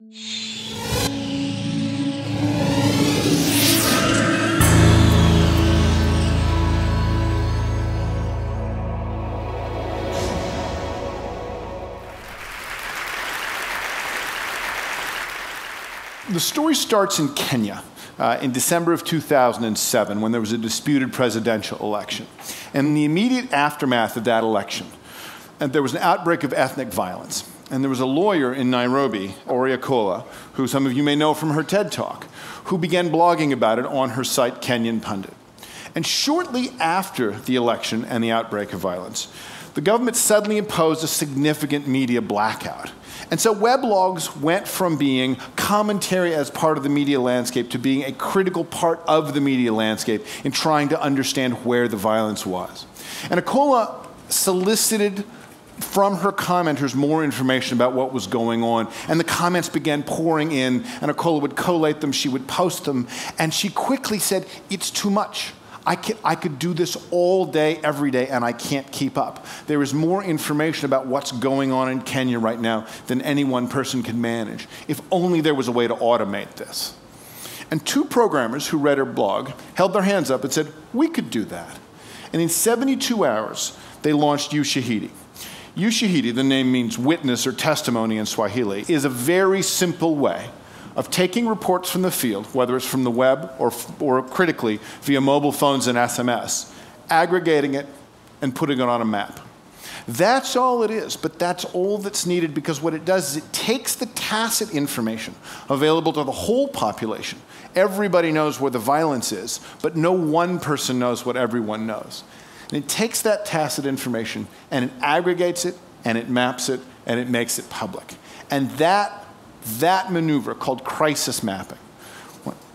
The story starts in Kenya in December of 2007 when there was a disputed presidential election. And in the immediate aftermath of that election, there was an outbreak of ethnic violence. And there was a lawyer in Nairobi, Oriakola, who some of you may know from her TED Talk, who began blogging about it on her site Kenyan Pundit. And shortly after the election and the outbreak of violence, the government suddenly imposed a significant media blackout. And so weblogs went from being commentary as part of the media landscape to being a critical part of the media landscape in trying to understand where the violence was. And Akola solicited from her commenters more information about what was going on, and the comments began pouring in, and Akola would collate them, she would post them, and she quickly said, "It's too much. I could do this all day, every day, and I can't keep up. There is more information about what's going on in Kenya right now than any one person can manage. If only there was a way to automate this." And two programmers who read her blog held their hands up and said, "We could do that." And in 72 hours, they launched Ushahidi. Ushahidi, the name means witness or testimony in Swahili, is a very simple way of taking reports from the field, whether it's from the web or critically via mobile phones and SMS, aggregating it and putting it on a map. That's all it is, but that's all that's needed, because what it does is it takes the tacit information available to the whole population. Everybody knows where the violence is, but no one person knows what everyone knows. And it takes that tacit information and it aggregates it and it maps it and it makes it public. And that maneuver, called crisis mapping,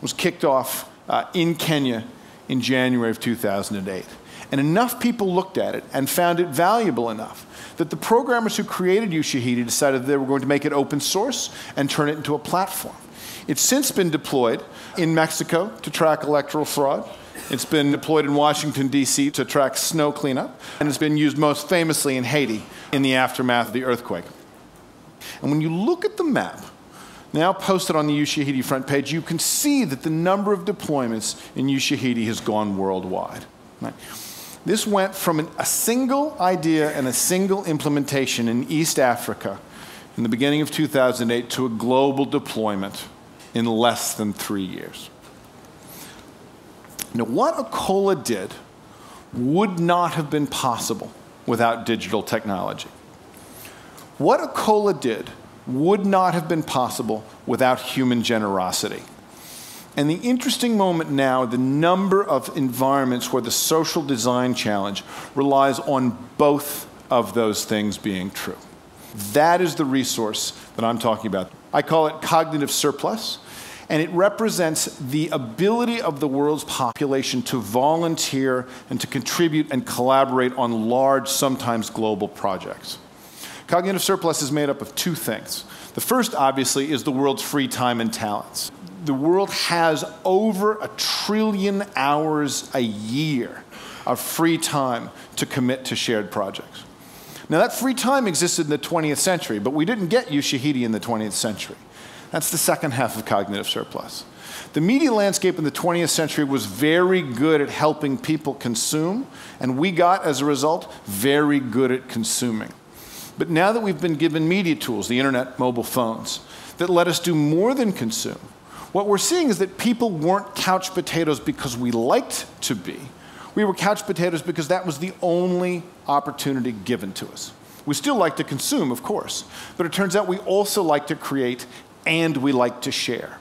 was kicked off in Kenya in January of 2008. And enough people looked at it and found it valuable enough that the programmers who created Ushahidi decided they were going to make it open source and turn it into a platform. It's since been deployed in Mexico to track electoral fraud. It's been deployed in Washington, D.C. to track snow cleanup. And it's been used most famously in Haiti in the aftermath of the earthquake. And when you look at the map, now posted on the Ushahidi front page, you can see that the number of deployments in Ushahidi has gone worldwide. Right? This went from a single idea and a single implementation in East Africa in the beginning of 2008 to a global deployment in less than 3 years. Now, what Akola did would not have been possible without digital technology. What Akola did would not have been possible without human generosity. And the interesting moment now, the number of environments where the social design challenge relies on both of those things being true. That is the resource that I'm talking about. I call it cognitive surplus, and it represents the ability of the world's population to volunteer and to contribute and collaborate on large, sometimes global projects. Cognitive surplus is made up of two things. The first, obviously, is the world's free time and talents. The world has over 1 trillion hours a year of free time to commit to shared projects. Now, that free time existed in the 20th century, but we didn't get Ushahidi in the 20th century. That's the second half of cognitive surplus. The media landscape in the 20th century was very good at helping people consume, and we got, as a result, very good at consuming. But now that we've been given media tools, the internet, mobile phones, that let us do more than consume, what we're seeing is that people weren't couch potatoes because we liked to be. We were couch potatoes because that was the only opportunity given to us. We still like to consume, of course, but it turns out we also like to create and we like to share.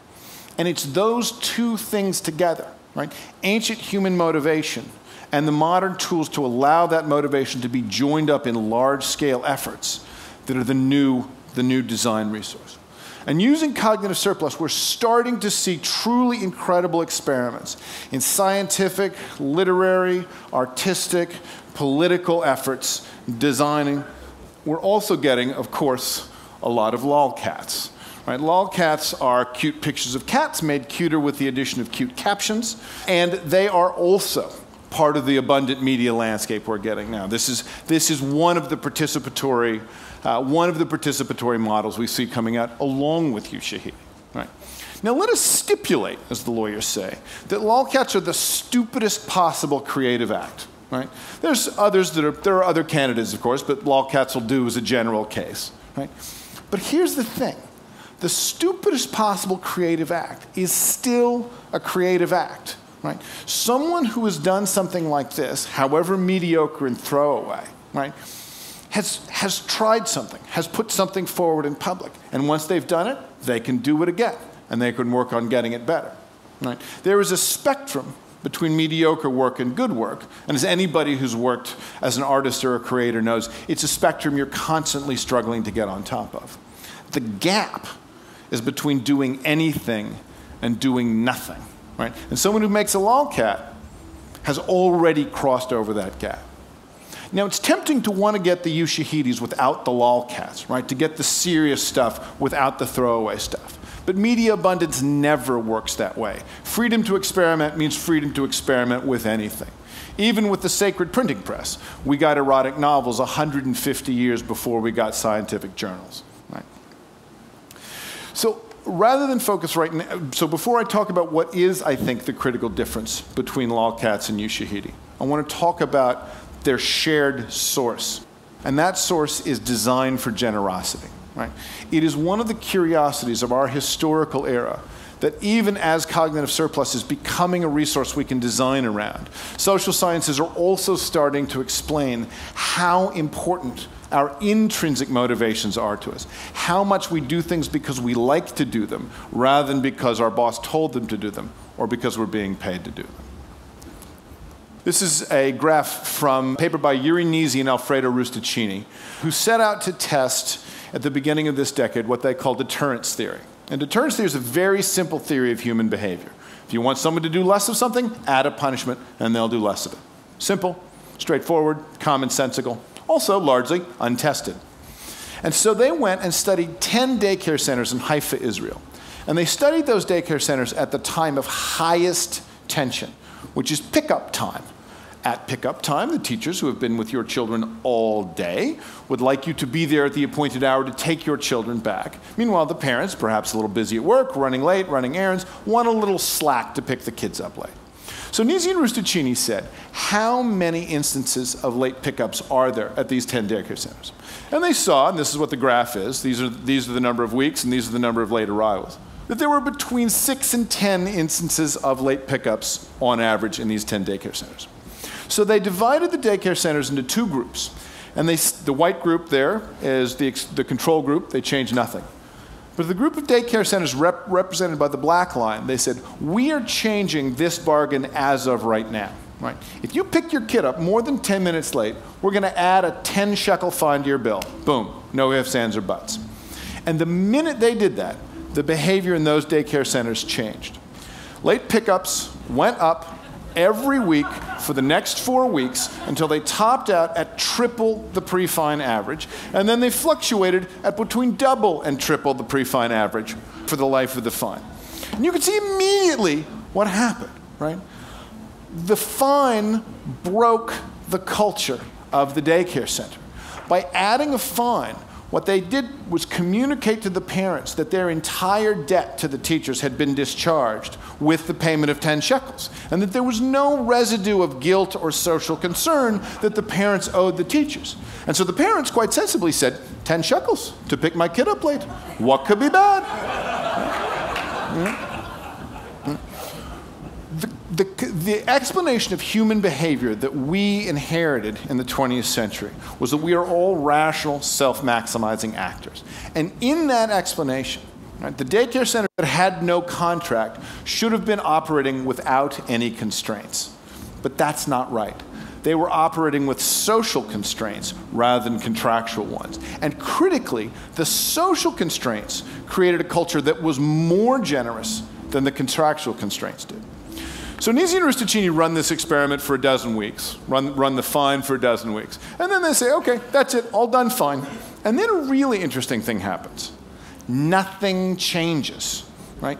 And it's those two things together, right? Ancient human motivation and the modern tools to allow that motivation to be joined up in large-scale efforts that are the new design resource. And using cognitive surplus, we're starting to see truly incredible experiments in scientific, literary, artistic, political efforts, designing. We're also getting, of course, a lot of LOLcats. Right? LOLcats are cute pictures of cats made cuter with the addition of cute captions, and they are also part of the abundant media landscape we're getting now. This is one of the participatory one of the participatory models we see coming out along with Ushahidi. Right? Now let us stipulate, as the lawyers say, that LOLcats are the stupidest possible creative act. Right? There's others there are other candidates, of course, but LOLcats will do as a general case. Right? But here's the thing. The stupidest possible creative act is still a creative act. Right? Someone who has done something like this, however mediocre and throwaway, right, has tried something, has put something forward in public. And once they've done it, they can do it again, and they can work on getting it better. Right? There is a spectrum between mediocre work and good work, and as anybody who's worked as an artist or a creator knows, it's a spectrum you're constantly struggling to get on top of. The gap is between doing anything and doing nothing. Right? And someone who makes a LOLcat has already crossed over that gap. Now, it's tempting to want to get the Ushahidis without the LOLcats, right? To get the serious stuff without the throwaway stuff. But media abundance never works that way. Freedom to experiment means freedom to experiment with anything. Even with the sacred printing press, we got erotic novels 150 years before we got scientific journals. Right? So rather than focus right now, so before I talk about what is, I think, the critical difference between LOLcats and Ushahidi, I want to talk about their shared source. And that source is design for generosity. Right? It is one of the curiosities of our historical era that even as cognitive surplus is becoming a resource we can design around, social sciences are also starting to explain how important our intrinsic motivations are to us, how much we do things because we like to do them rather than because our boss told them to do them or because we're being paid to do them. This is a graph from a paper by Uri and Alfredo Rustaccini, who set out to test at the beginning of this decade what they call deterrence theory. And deterrence theory is a very simple theory of human behavior. If you want someone to do less of something, add a punishment and they'll do less of it. Simple, straightforward, commonsensical, also largely untested. And so they went and studied 10 daycare centers in Haifa, Israel. And they studied those daycare centers at the time of highest tension, which is pickup time. At pickup time, the teachers who have been with your children all day would like you to be there at the appointed hour to take your children back. Meanwhile, the parents, perhaps a little busy at work, running late, running errands, want a little slack to pick the kids up late. So Nisi and Rustaccini said, how many instances of late pickups are there at these 10 daycare centers? And they saw, and this is what the graph is, these are the number of weeks and these are the number of late arrivals, that there were between 6 and 10 instances of late pickups on average in these 10 daycare centers. So they divided the daycare centers into two groups. And the white group there is the control group. They changed nothing. But the group of daycare centers represented by the black line, they said, we are changing this bargain as of right now. Right? If you pick your kid up more than 10 minutes late, we're going to add a 10 shekel fine to your bill. Boom. No ifs, ands, or buts. And the minute they did that, the behavior in those daycare centers changed. Late pickups went up every week for the next 4 weeks until they topped out at triple the pre-fine average, and then they fluctuated at between double and triple the pre-fine average for the life of the fine. And you can see immediately what happened, right? The fine broke the culture of the daycare center. By adding a fine, what they did was communicate to the parents that their entire debt to the teachers had been discharged with the payment of 10 shekels, and that there was no residue of guilt or social concern that the parents owed the teachers. And so the parents quite sensibly said, 10 shekels to pick my kid up late. What could be bad? The explanation of human behavior that we inherited in the 20th century was that we are all rational, self-maximizing actors. And in that explanation, right, the daycare center that had no contract should have been operating without any constraints. But that's not right. They were operating with social constraints rather than contractual ones. And critically, the social constraints created a culture that was more generous than the contractual constraints did. So Nisi and Rustaccini run this experiment for a dozen weeks, run the fine for a dozen weeks. And then they say, okay, that's it, all done, fine. And then a really interesting thing happens. Nothing changes, right?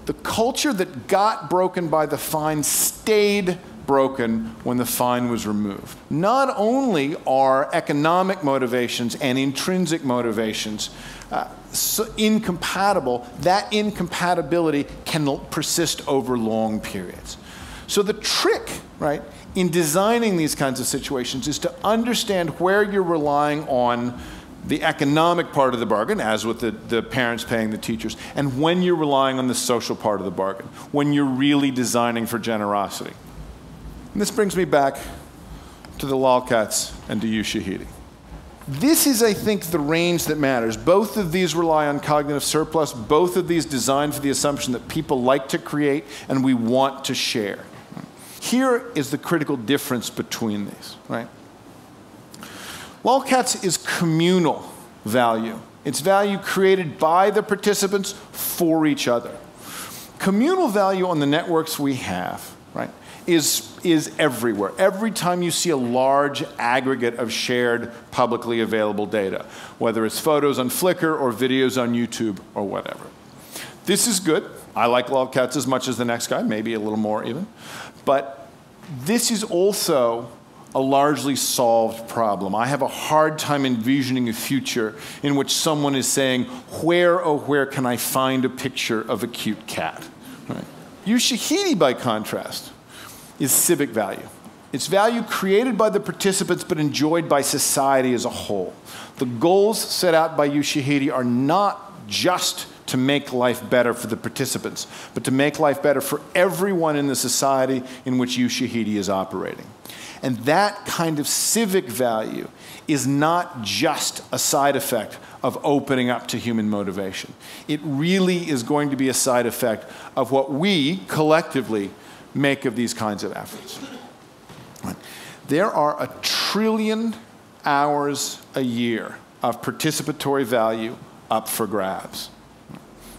The culture that got broken by the fine stayed broken when the fine was removed. Not only are economic motivations and intrinsic motivations incompatible, that incompatibility can persist over long periods. So the trick, right, in designing these kinds of situations is to understand where you're relying on the economic part of the bargain, as with the parents paying the teachers, and when you're relying on the social part of the bargain, when you're really designing for generosity. And this brings me back to the LOLcats and to Ushahidi. This is, I think, the range that matters. Both of these rely on cognitive surplus. Both of these designed for the assumption that people like to create and we want to share. Here is the critical difference between these, right? LOLcats is communal value. It's value created by the participants for each other. Communal value on the networks we have, right, is everywhere. Every time you see a large aggregate of shared publicly available data, whether it's photos on Flickr or videos on YouTube or whatever. This is good. I like LOLcats as much as the next guy, maybe a little more even. But this is also a largely solved problem. I have a hard time envisioning a future in which someone is saying, where, oh, where can I find a picture of a cute cat? Right? Ushahidi, by contrast, is civic value. It's value created by the participants but enjoyed by society as a whole. The goals set out by Ushahidi are not just to make life better for the participants, but to make life better for everyone in the society in which Ushahidi is operating. And that kind of civic value is not just a side effect of opening up to human motivation. It really is going to be a side effect of what we collectively make of these kinds of efforts. There are 1 trillion hours a year of participatory value up for grabs.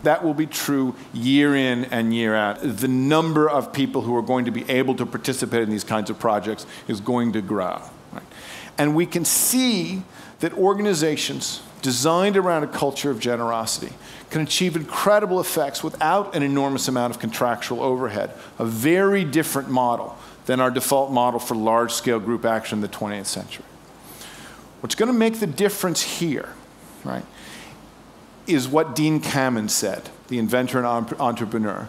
That will be true year in and year out. The number of people who are going to be able to participate in these kinds of projects is going to grow. Right? And we can see that organizations designed around a culture of generosity can achieve incredible effects without an enormous amount of contractual overhead, a very different model than our default model for large-scale group action in the 20th century. What's going to make the difference here, right, is what Dean Kamen said, the inventor and entrepreneur.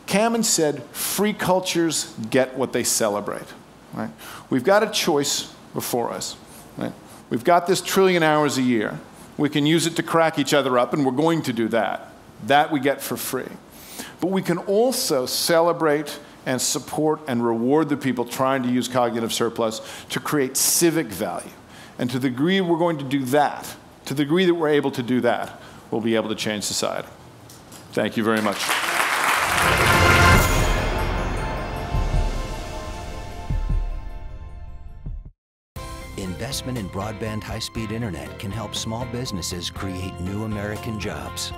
Kamen said, free cultures get what they celebrate. Right? We've got a choice before us. Right? We've got this 1 trillion hours a year. We can use it to crack each other up, and we're going to do that. That we get for free. But we can also celebrate and support and reward the people trying to use cognitive surplus to create civic value. And to the degree we're going to do that, to the degree that we're able to do that, we'll be able to change society. Thank you very much. Investment in broadband high-speed internet can help small businesses create new American jobs.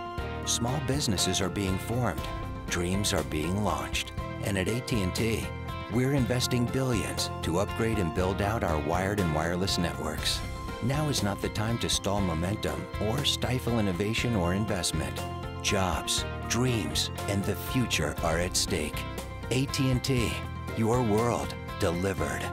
Small businesses are being formed, dreams are being launched, and at AT&T, we're investing billions to upgrade and build out our wired and wireless networks. Now is not the time to stall momentum or stifle innovation or investment. Jobs, dreams, and the future are at stake. AT&T, your world delivered.